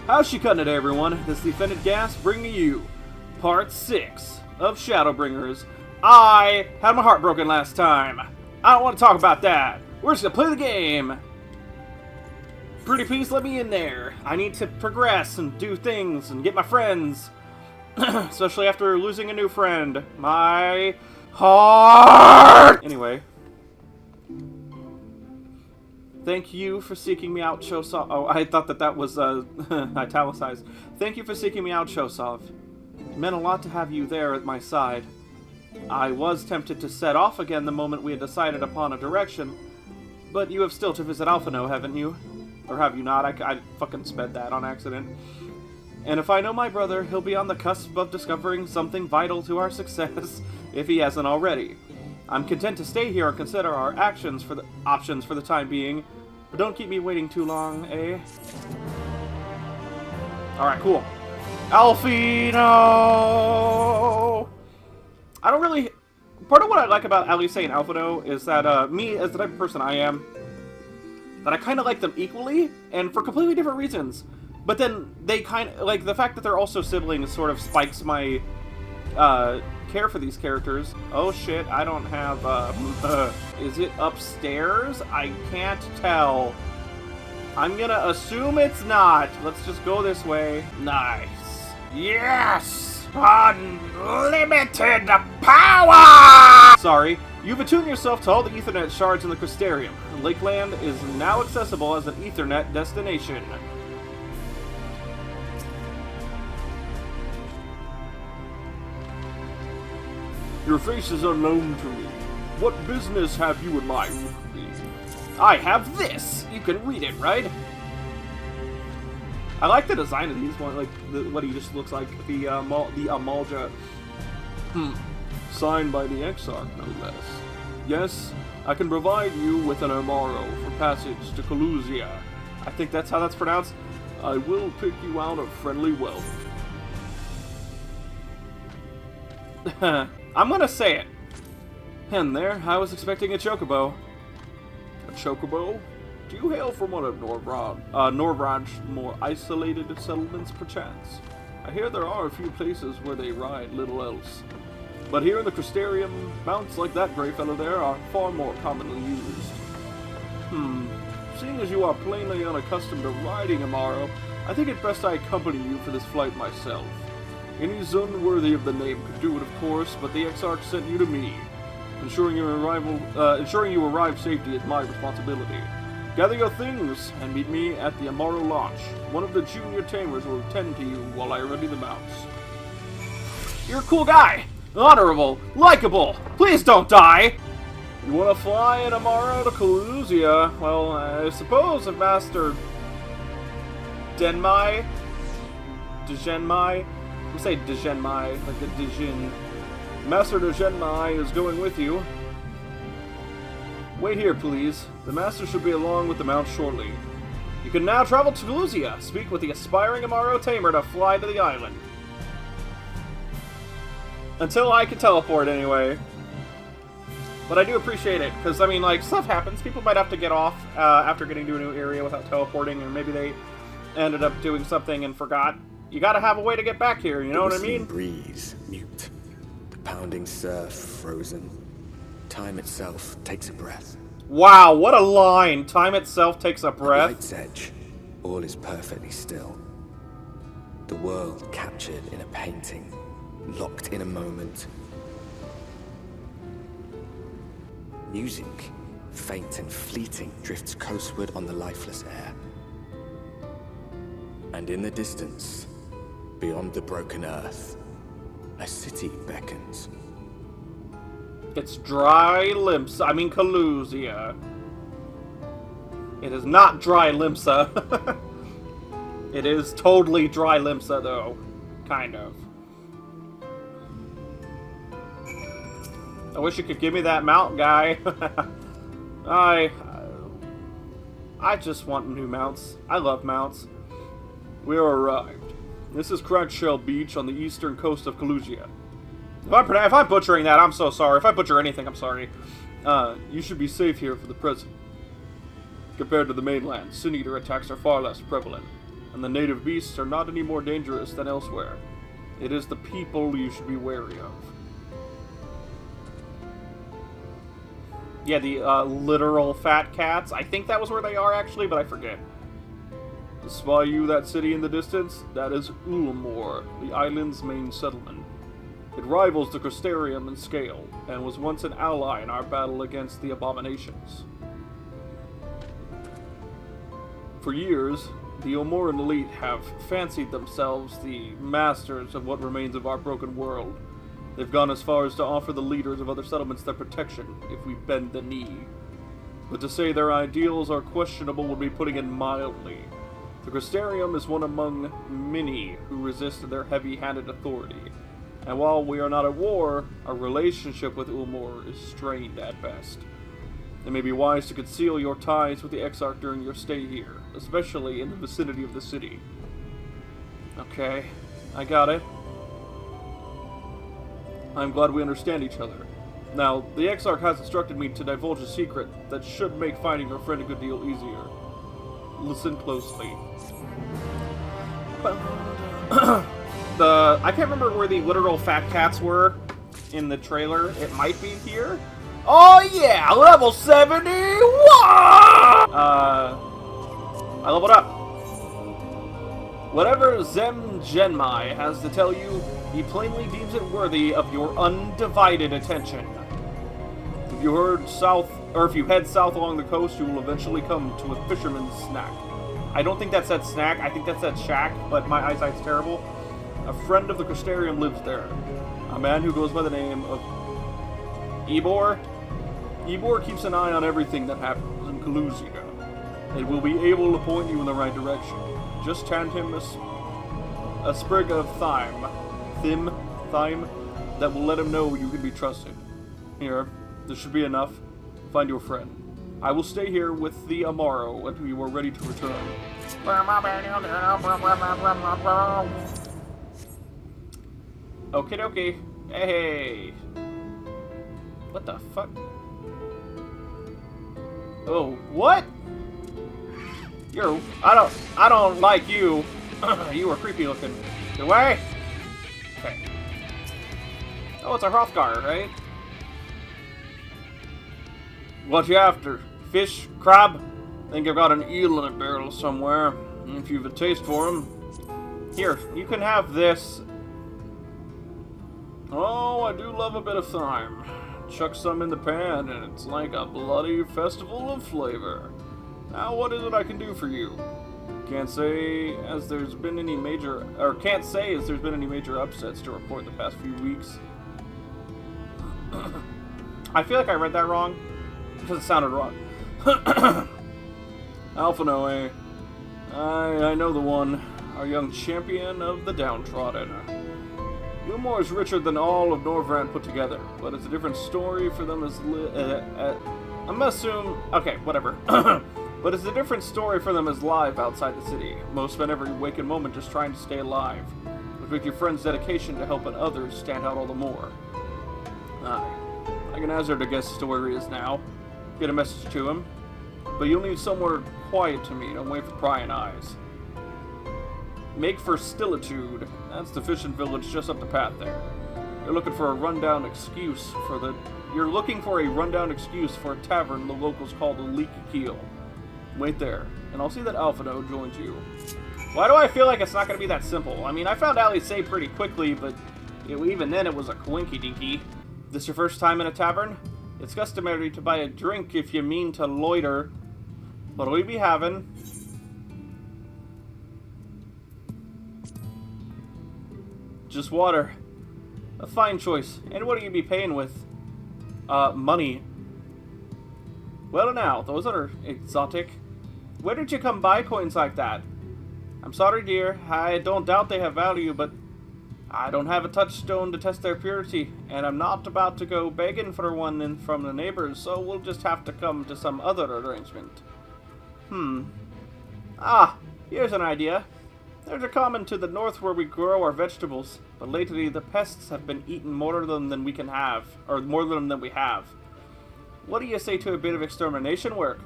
How's she cutting it, everyone? This is the Offended Gas bringing you Part 6 of Shadowbringers. I had my heart broken last time. I don't want to talk about that. We're just gonna play the game. Pretty please let me in there. I need to progress and do things and get my friends. Especially after losing a new friend. My heart! Anyway. Thank you for seeking me out, Chosov. Oh, I thought that was, italicized. Thank you for seeking me out, Chosov. It meant a lot to have you there at my side. I was tempted to set off again the moment we had decided upon a direction, but you have still to visit Alphino, haven't you? Or have you not? I fucking sped that on accident. And if I know my brother, he'll be on the cusp of discovering something vital to our success, if he hasn't already. I'm content to stay here and consider our options for the time being, but don't keep me waiting too long, eh? Alright, cool. Alphino! I don't really... Part of what I like about Alisaie and Alphino is that, me, as the type of person I am, that I kind of like them equally, and for completely different reasons. But then, they kind of... Like, the fact that they're also siblings sort of spikes my, care for these characters. Oh shit, I don't have, is it upstairs? I can't tell. I'm gonna assume it's not. Let's just go this way. Nice. Yes! Unlimited power! Sorry. You've attuned yourself to all the Ethernet shards in the Crystarium. Lakeland is now accessible as an Ethernet destination. Your face is unknown to me. What business have you in life? I have this! You can read it, right? I like the design of these ones, like what he just looks like. The Amalja. Signed by the Exarch, no less. Yes, I can provide you with an Amaro for passage to Coluzia. I think that's how that's pronounced. I will pick you out of friendly wealth. I'm gonna say it. And there, I was expecting a chocobo. A chocobo? Do you hail from one of Norvrad's more isolated settlements, perchance? I hear there are a few places where they ride little else. But here in the Crystarium, mounts like that grey fellow there are far more commonly used. Seeing as you are plainly unaccustomed to riding Amaro, I think it best I accompany you for this flight myself. Any Zun worthy of the name could do it, of course, but the Exarch sent you to me. Ensuring you arrive safety is my responsibility. Gather your things and meet me at the Amaro launch. One of the junior tamers will attend to you while I ready the mounts. You're a cool guy! Honorable! Likeable! Please don't die! You want to fly in Amaro to Coluzia? Well, I suppose if Master Degenmai? I'm say Degenmai, like a Dejin. Master Degenmai is going with you. Wait here, please. The Master should be along with the mount shortly. You can now travel to Coluzia. Speak with the aspiring Amaro tamer to fly to the island. Until I can teleport, anyway. But I do appreciate it, because, I mean, like, stuff happens. People might have to get off after getting to a new area without teleporting, or maybe they ended up doing something and forgot. You gotta have a way to get back here, you know what I mean? Breeze, mute. The pounding surf, frozen. Time itself takes a breath. Wow, what a line! Time itself takes a breath. At light's edge, all is perfectly still. The world captured in a painting, locked in a moment. Music, faint and fleeting, drifts coastward on the lifeless air. And in the distance, beyond the broken earth, a city beckons. It's Dry Limsa. I mean Coluzia. It is not Dry Limsa. It is totally Dry Limsa, though. Kind of. I wish you could give me that mount, guy. I just want new mounts. I love mounts. We are arrived. This is Crackshell Beach on the eastern coast of Coluzia. If I'm butchering that, I'm so sorry. If I butcher anything, I'm sorry. You should be safe here for the present. Compared to the mainland, Sin Eater attacks are far less prevalent. and the native beasts are not any more dangerous than elsewhere. It is the people you should be wary of. Yeah, the literal fat cats. I think that was where they are, actually, but I forget. Spy you that city in the distance? That is Ulmor, the island's main settlement. It rivals the Crystarium in scale, and was once an ally in our battle against the abominations. For years, the Ulmoran elite have fancied themselves the masters of what remains of our broken world. They've gone as far as to offer the leaders of other settlements their protection if we bend the knee. But to say their ideals are questionable would be putting it mildly. The Crystarium is one among many who resist their heavy-handed authority. And while we are not at war, our relationship with Ulmor is strained at best. It may be wise to conceal your ties with the Exarch during your stay here, especially in the vicinity of the city. Okay, I got it. I'm glad we understand each other. Now, the Exarch has instructed me to divulge a secret that should make finding your friend a good deal easier. Listen closely. I can't remember where the literal fat cats were in the trailer. It might be here. Oh yeah, level 71! I leveled up. Whatever Zem Genmai has to tell you, he plainly deems it worthy of your undivided attention. If you head south along the coast, you will eventually come to a fisherman's snack. I don't think that said snack, I think that said shack, but my eyesight's terrible. A friend of the Crystarium lives there. A man who goes by the name of Ebor. Ebor keeps an eye on everything that happens in Kalusia. It will be able to point you in the right direction. Just hand him a sprig of thyme, that will let him know you can be trusted. Here, this should be enough. Find your friend. I will stay here with the Amaro until you are ready to return. Okie dokie. Hey. What the fuck? Oh, what? I don't like you. You were creepy looking. Get away! Okay. Oh, it's a Hrothgar, right? What you after? Fish? Crab? Think I've got an eel in a barrel somewhere. If you've a taste for him. Here, you can have this. Oh, I do love a bit of thyme. Chuck some in the pan, and it's like a bloody festival of flavor. Now, what is it I can do for you? Can't say as there's been any major upsets to report the past few weeks. I feel like I read that wrong because it sounded wrong. Alphano, I know the one, our young champion of the downtrodden. Lumor is richer than all of Norvrand put together, but it's a different story for them as But it's a different story for them as live outside the city. Most spend every waking moment just trying to stay alive. But with your friend's dedication to helping others stand out all the more. I can hazard a guess as to where he is now. Get a message to him. But you'll need somewhere quiet to meet. Don't wait for prying eyes. Make for Stillitude. That's the fishing village just up the path there. You're looking for a rundown excuse for a tavern the locals call the Leaky Keel. Wait there, and I'll see that Alphano joins you. Why do I feel like it's not going to be that simple? I mean, I found Alisaie pretty quickly, but even then it was a coinky-dinky. This your first time in a tavern? It's customary to buy a drink if you mean to loiter. What'll we be having? Just water. A fine choice. And what do you be paying with? Money. Well now, those are exotic. Where did you come by coins like that? I'm sorry, dear. I don't doubt they have value, but I don't have a touchstone to test their purity, and I'm not about to go begging for one from the neighbors, so we'll just have to come to some other arrangement. Here's an idea. There's a common to the north where we grow our vegetables, but lately the pests have been eating more of them than we can have, or more of them than we have. What do you say to a bit of extermination work?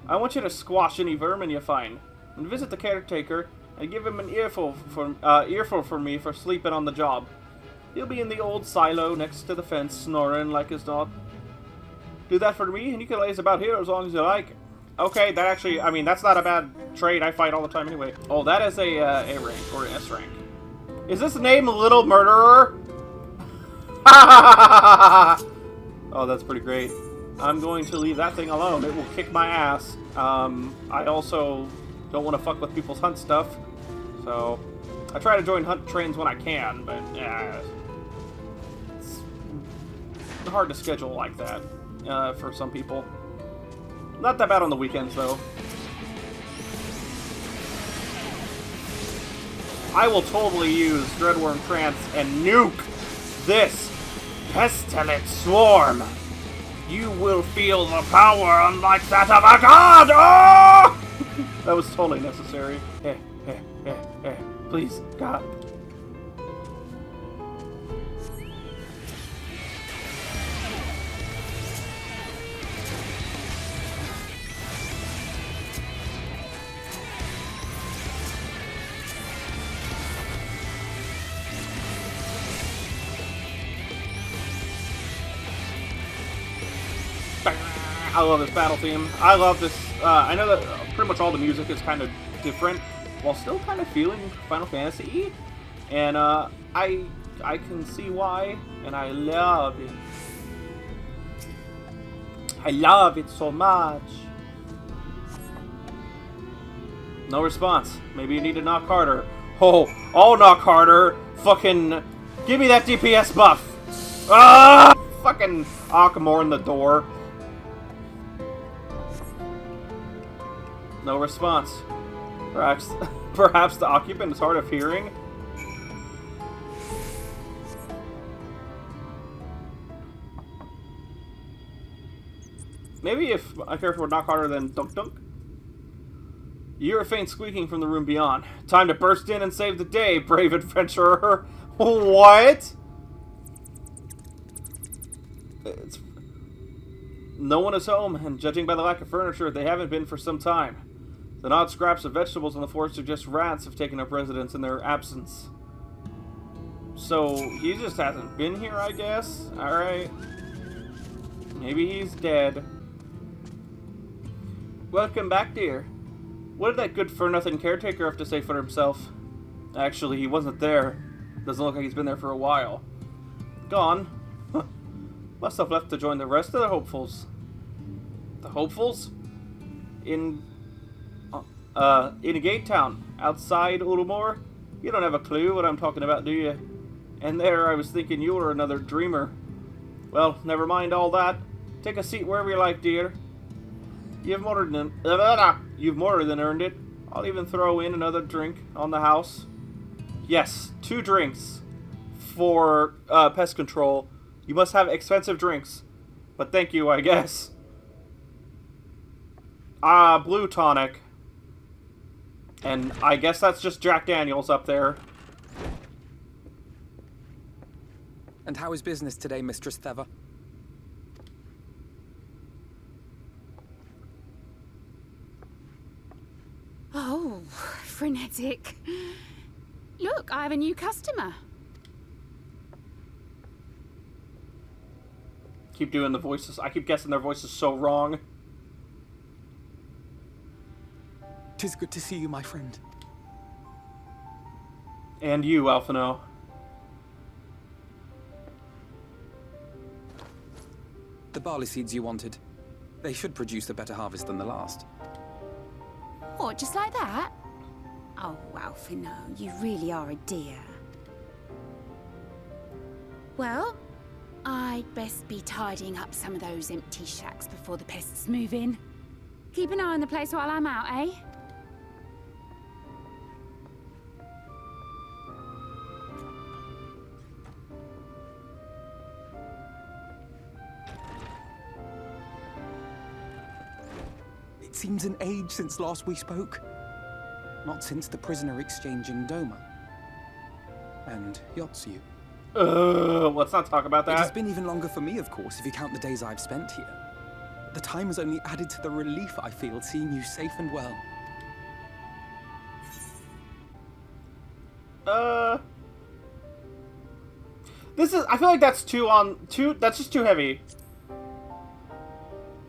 I want you to squash any vermin you find, and visit the caretaker. and give him an earful for me for sleeping on the job. He'll be in the old silo next to the fence, snoring like his dog. Do that for me, and you can laze about here as long as you like. Okay, that actually, I mean, that's not a bad trade. I fight all the time anyway. Oh, that is a rank, or an S rank. Is this name Little Murderer? Oh, that's pretty great. I'm going to leave that thing alone. It will kick my ass. I also don't want to fuck with people's hunt stuff. So, I try to join hunt trains when I can, but yeah, it's hard to schedule like that for some people. Not that bad on the weekends, though. I will totally use Dreadworm Trance and nuke this pestilent swarm. You will feel the power unlike that of a god! Oh! That was totally necessary. Please, God. I love this battle theme. I love this. I know that pretty much all the music is kind of different, while still kind of feeling Final Fantasy-y. And I can see why, and I love it. I love it so much. No response. Maybe you need to knock harder. Oh, I'll knock harder. Fucking give me that DPS buff. Ah! Fucking Akamor in the door. No response. Perhaps the occupant is hard of hearing. Maybe if a character would knock harder than dunk dunk. You hear a faint squeaking from the room beyond. Time to burst in and save the day, brave adventurer. What? No one is home, and judging by the lack of furniture, they haven't been for some time. The odd scraps of vegetables on the floor suggest rats have taken up residence in their absence. So, he just hasn't been here, I guess? Alright. Maybe he's dead. Welcome back, dear. What did that good-for-nothing caretaker have to say for himself? Actually, he wasn't there. Doesn't look like he's been there for a while. Gone. Must have left to join the rest of the hopefuls. The hopefuls? In a gate town, outside Ulumor? You don't have a clue what I'm talking about, do you? And there, I was thinking you were another dreamer. Well, never mind all that. Take a seat wherever you like, dear. You've more than earned it. I'll even throw in another drink on the house. Yes, 2 drinks for pest control. You must have expensive drinks. But thank you, I guess. Blue tonic. And I guess that's just Jack Daniels up there. And how is business today, Mistress Theva? Oh, frenetic. Look, I have a new customer. Keep doing the voices. I keep guessing their voices so wrong. 'Tis good to see you, my friend. And you, Alphino. The barley seeds you wanted. They should produce a better harvest than the last. What, just like that? Oh, Alphino, you really are a dear. Well, I'd best be tidying up some of those empty shacks before the pests move in. Keep an eye on the place while I'm out, eh? It seems an age since last we spoke. Not since the prisoner exchange in Doma. And Yotsu. Let's not talk about It has that. been even longer for me, of course, if you count the days I've spent here. The time has only added to the relief I feel seeing you safe and well. This is... I feel like that's that's just too heavy.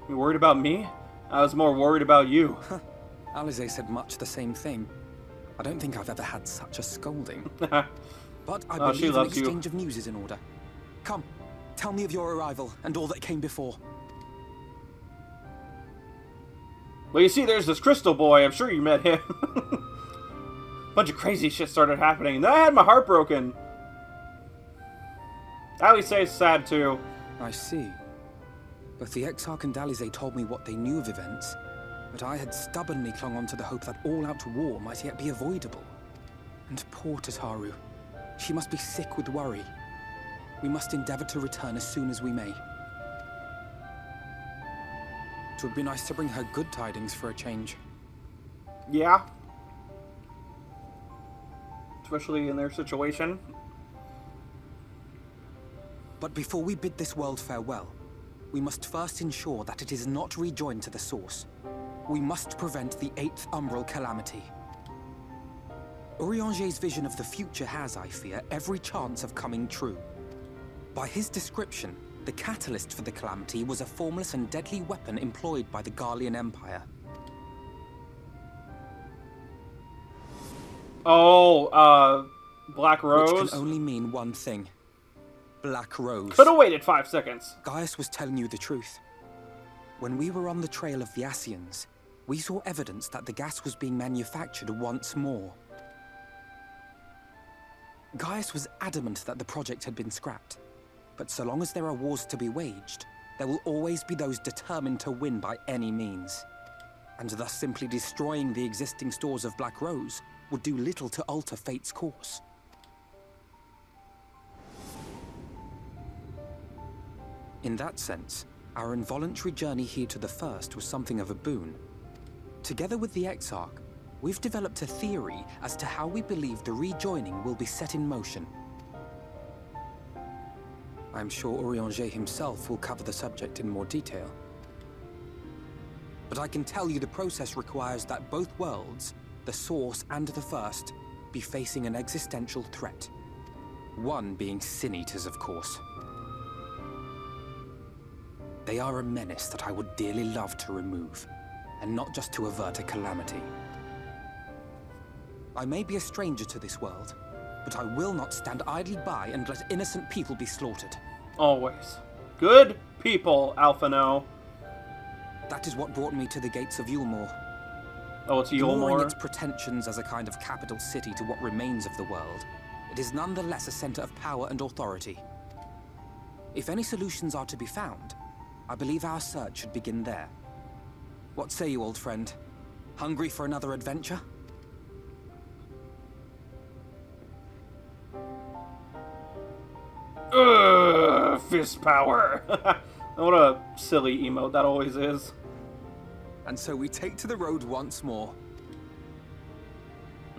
You worried about me? I was more worried about you. Alisaie said much the same thing. I don't think I've ever had such a scolding. But I believe an exchange of news is in order. Come, tell me of your arrival and all that came before. Well, you see, there's this crystal boy. I'm sure you met him. Bunch of crazy shit started happening. Then I had my heart broken. Alisaie is sad too. I see. Both the Exarch and Alisaie told me what they knew of events, but I had stubbornly clung on to the hope that all-out war might yet be avoidable. And poor Tataru. She must be sick with worry. We must endeavor to return as soon as we may. It would be nice to bring her good tidings for a change. Yeah. Especially in their situation. But before we bid this world farewell, we must first ensure that it is not rejoined to the source. We must prevent the 8th Umbral Calamity. Urianger's vision of the future has, I fear, every chance of coming true. By his description, the catalyst for the Calamity was a formless and deadly weapon employed by the Garlean Empire. Oh, Black Rose? Which can only mean one thing. Black Rose. Could have waited 5 seconds. Gaius was telling you the truth. When we were on the trail of the Ascians, we saw evidence that the gas was being manufactured once more. Gaius was adamant that the project had been scrapped. But so long as there are wars to be waged, there will always be those determined to win by any means. And thus simply destroying the existing stores of Black Rose would do little to alter fate's course. In that sense, our involuntary journey here to the First was something of a boon. Together with the Exarch, we've developed a theory as to how we believe the rejoining will be set in motion. I'm sure Urianger himself will cover the subject in more detail. But I can tell you the process requires that both worlds, the Source and the First, be facing an existential threat. One being Sin Eaters, of course. They are a menace that I would dearly love to remove, and not just to avert a calamity. I may be a stranger to this world, but I will not stand idly by and let innocent people be slaughtered. Always. Good people, Alphino. That is what brought me to the gates of Yulmore. Oh, it's Ignoring Yulmore. its pretensions as a kind of capital city to what remains of the world, it is nonetheless a center of power and authority. If any solutions are to be found, I believe our search should begin there. What say you, old friend? Hungry for another adventure? Fist power. What a silly emote that always is. And so we take to the road once more.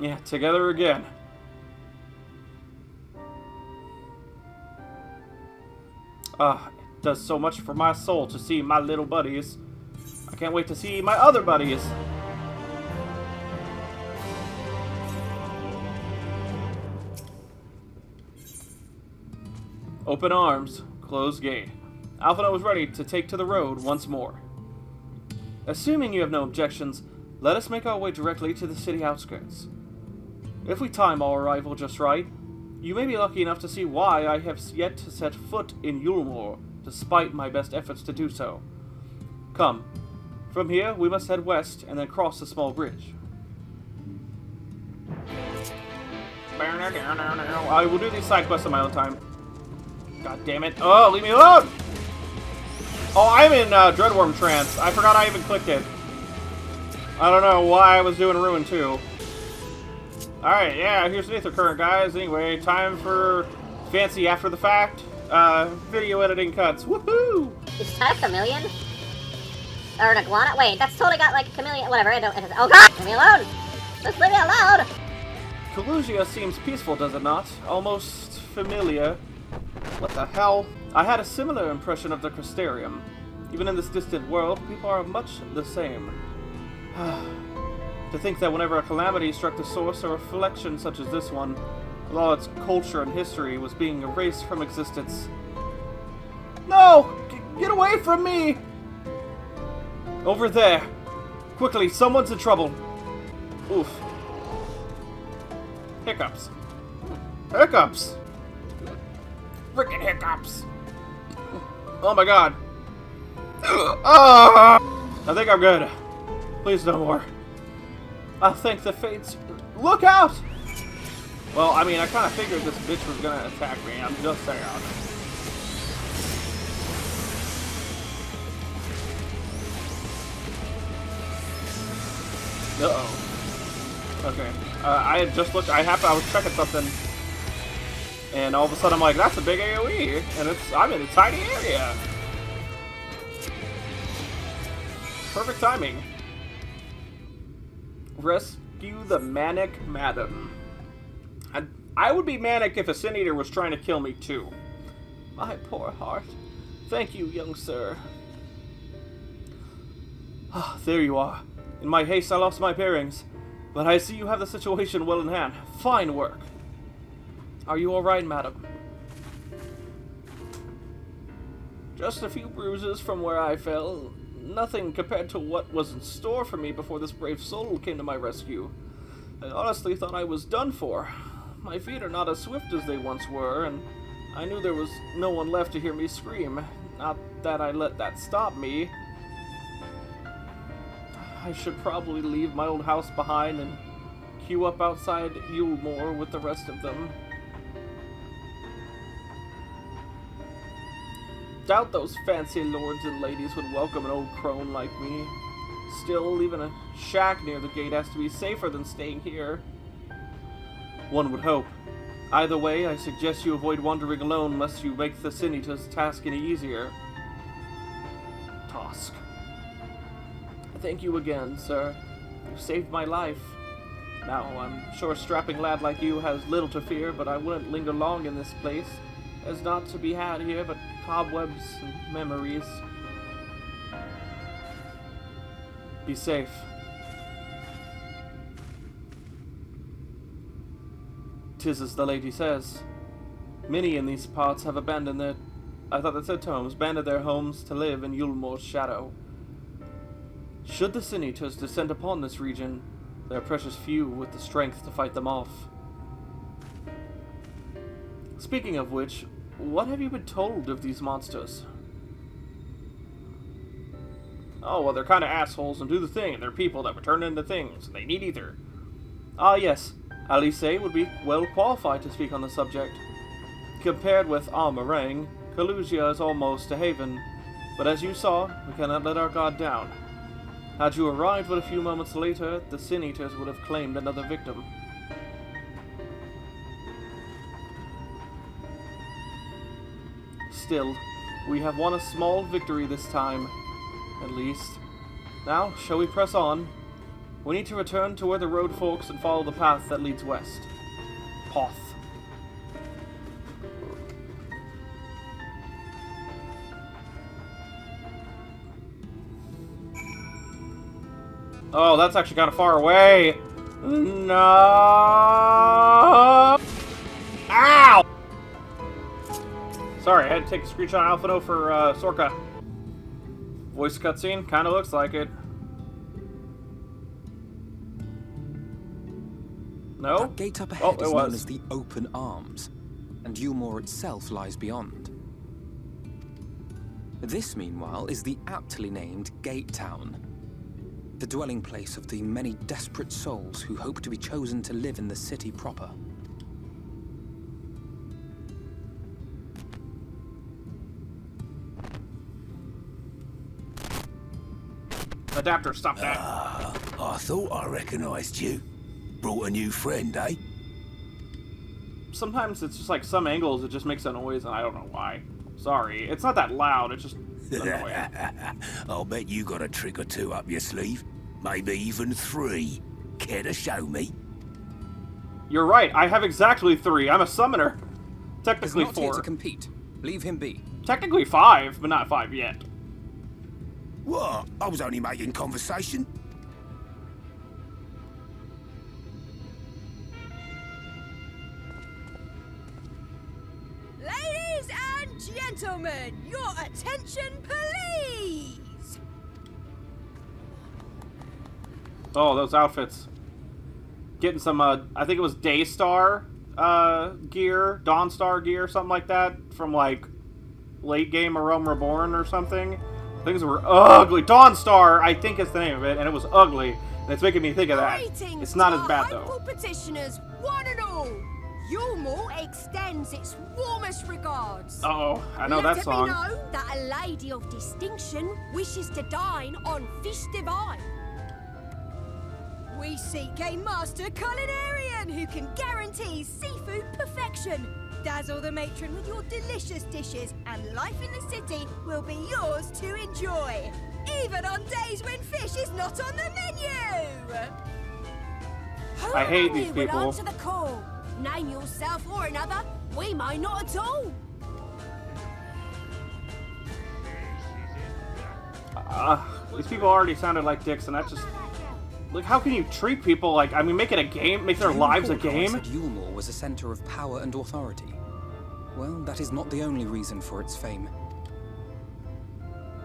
Yeah, together again. It does so much for my soul to see my little buddies. I can't wait to see my other buddies. Open arms, closed gate. Alphino was ready to take to the road once more. Assuming you have no objections, let us make our way directly to the city outskirts. If we time our arrival just right, you may be lucky enough to see why I have yet to set foot in Yulmore, despite my best efforts to do so. Come. From here, we must head west and then cross the small bridge. I will do these side quests on my own time. God damn it. Oh, leave me alone! Oh, I'm in Dreadworm trance. I forgot I even clicked it. I don't know why I was doing Ruin 2. Alright, yeah, here's an Aether Current, guys. Anyway, time for fancy after the fact video editing cuts. Woohoo! Is that a chameleon? Or an iguana? Wait, that's totally got like a chameleon. Whatever, it doesn't. Oh god! Leave me alone! Just leave me alone! Kalusia seems peaceful, does it not? Almost familiar. What the hell? I had a similar impression of the Crystarium. Even in this distant world, people are much the same. To think that whenever a calamity struck the source, a reflection such as this one with all its culture and history, was being erased from existence. No! Get away from me! Over there! Quickly, someone's in trouble! Oof. Hiccups. Hiccups! Frickin' hiccups! Oh my god. Ah! I think I'm good. Please no more. I thank the fates. Look out! Well, I mean, I kind of figured this bitch was gonna attack me. I'm just saying. Uh-oh. Okay. I had just looked. I was checking something, and all of a sudden I'm like, "That's a big AOE," and I'm in a tiny area. Perfect timing. Rescue the manic madam. I would be manic if a Sin Eater was trying to kill me too. My poor heart. Thank you, young sir. Ah, there you are. In my haste, I lost my bearings, but I see you have the situation well in hand. Fine work. Are you all right, madam? Just a few bruises from where I fell. Nothing compared to what was in store for me before this brave soul came to my rescue. I honestly thought I was done for. My feet are not as swift as they once were, and I knew there was no one left to hear me scream. Not that I let that stop me. I should probably leave my old house behind and queue up outside Yulemoor with the rest of them. Doubt those fancy lords and ladies would welcome an old crone like me. Still, even a shack near the gate has to be safer than staying here. One would hope. Either way, I suggest you avoid wandering alone lest you make the Sin Eater's task any easier. Task. Thank you again, sir. You saved my life. Now, I'm sure a strapping lad like you has little to fear, but I wouldn't linger long in this place. There's not to be had here but cobwebs and memories. Be safe. "'Tis as the lady says. Many in these parts have abandoned their... I thought that said tomes. Abandoned their homes to live in Yulemoor's shadow. Should the Sin Eaters descend upon this region, there are precious few with the strength to fight them off. Speaking of which, what have you been told of these monsters?" "Oh, well, they're kind of assholes and do the thing, and they're people that were turned into things, and they need ether." "Ah, yes. Alisaie would be well qualified to speak on the subject. Compared with Armorang, Kalusia is almost a haven, but as you saw, we cannot let our guard down. Had you arrived but a few moments later, the Sin Eaters would have claimed another victim." "Still, we have won a small victory this time, at least. Now, shall we press on? We need to return to where the road forks and follow the path that leads west. Poth." Oh, that's actually kind of far away. No! Ow! Sorry, I had to take a screenshot of Alphino for Sorka. Voice cutscene? Kind of looks like it. No? That gate up ahead is it known was. as the Open Arms, and Yulemoor itself lies beyond. This, meanwhile, is the aptly named Gate Town, the dwelling place of the many desperate souls who hope to be chosen to live in the city proper. Adapter, stop that. I thought I recognized you. Brought a new friend, eh? Sometimes it's just like some angles, it just makes a noise, and I don't know why. Sorry. It's not that loud, it's just annoying. I'll bet you got a trick or two up your sleeve. Maybe even 3. Care to show me? You're right, I have exactly 3. I'm a summoner. He's Technically not here 4. to compete. Leave him be. Technically 5, but not 5 yet. What? I was only making conversation. Gentlemen, your attention, please! Oh, those outfits. Getting some, I think it was Daystar gear, Dawnstar gear, something like that, from, like, late game A Realm Reborn or something. Things were ugly. Dawnstar, I think is the name of it, and it was ugly. And it's making me think of that. Greetings It's not to as bad, our though. hopeful petitioners, one and all. Yulmore extends its warmest regards. Uh-oh, I know Let that it song. be known that a lady of distinction wishes to dine on fish divine. We seek a master culinarian who can guarantee seafood perfection. Dazzle the matron with your delicious dishes, and life in the city will be yours to enjoy, even on days when fish is not on the menu. I hate these Who people. will answer the call? Name yourself or another. We might not at all. These people already sounded like dicks, and that just... Like, how can you treat people like... I mean, make it a game? Make their lives a game? Said Yulmore was a center of power and authority. Well, that is not the only reason for its fame.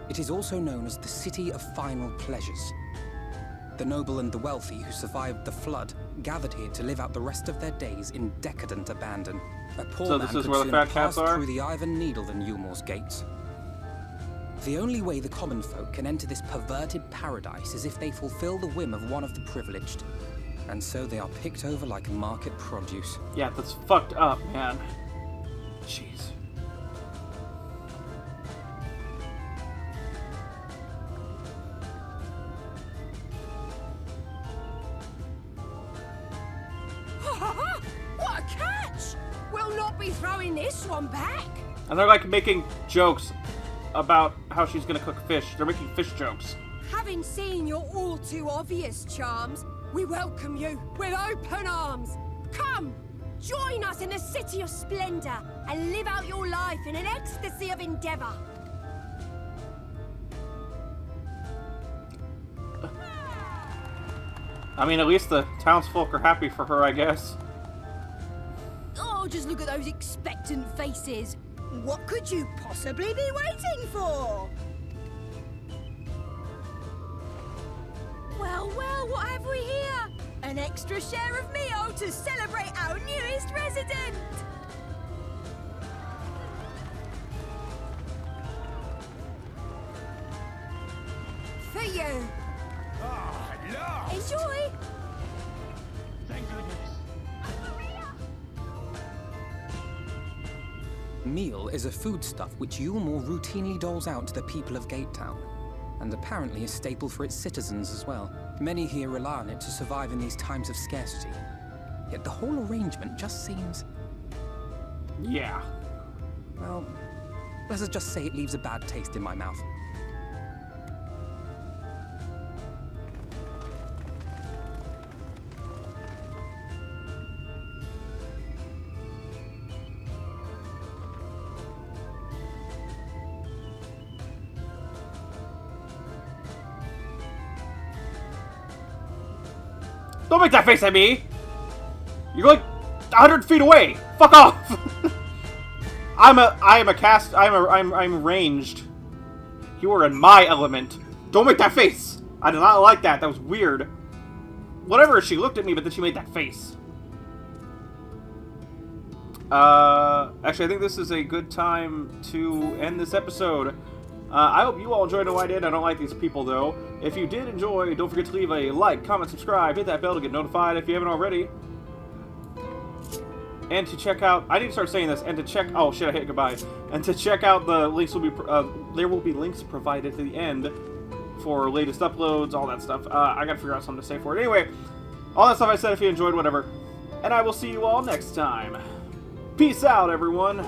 It is also known as the City of Final Pleasures. The noble and the wealthy who survived the flood gathered here to live out the rest of their days in decadent abandon. A poor So man this is could where the sooner fat cats pass are? through the Iron Needle than Yulmore's gates. The only way the common folk can enter this perverted paradise is if they fulfill the whim of one of the privileged. And so they are picked over like market produce. Yeah, that's fucked up, man. Jeez. What a catch! We'll not be throwing this one back. And they're like making jokes about how she's gonna cook fish. They're making fish jokes. Having seen your all too obvious charms, we welcome you with open arms. Come, join us in the city of splendor and live out your life in an ecstasy of endeavor. I mean, at least the townsfolk are happy for her, I guess. Oh, just look at those expectant faces. What could you possibly be waiting for? Well, well, what have we here? An extra share of meal to celebrate our newest resident. For you. Enjoy. Meal is a foodstuff which Yulmore routinely doles out to the people of Gatetown, and apparently a staple for its citizens as well. Many here rely on it to survive in these times of scarcity. Yet the whole arrangement just seems... Yeah. well, let's just say it leaves a bad taste in my mouth. Don't make that face at me! You're like 100 feet away! Fuck off! I'm ranged. You are in my element. Don't make that face! I did not like that. That was weird. Whatever, she looked at me, but then she made that face. Actually, I think this is a good time to end this episode. I hope you all enjoyed what I did. I don't like these people, though. If you did enjoy, don't forget to leave a like, comment, subscribe, hit that bell to get notified if you haven't already. And to check out, I need to start saying this, and to check, oh shit, I hit goodbye. And to check out the links will be, there will be links provided at the end for latest uploads, all that stuff. I gotta figure out something to say for it. Anyway, all that stuff I said, if you enjoyed, whatever. And I will see you all next time. Peace out, everyone.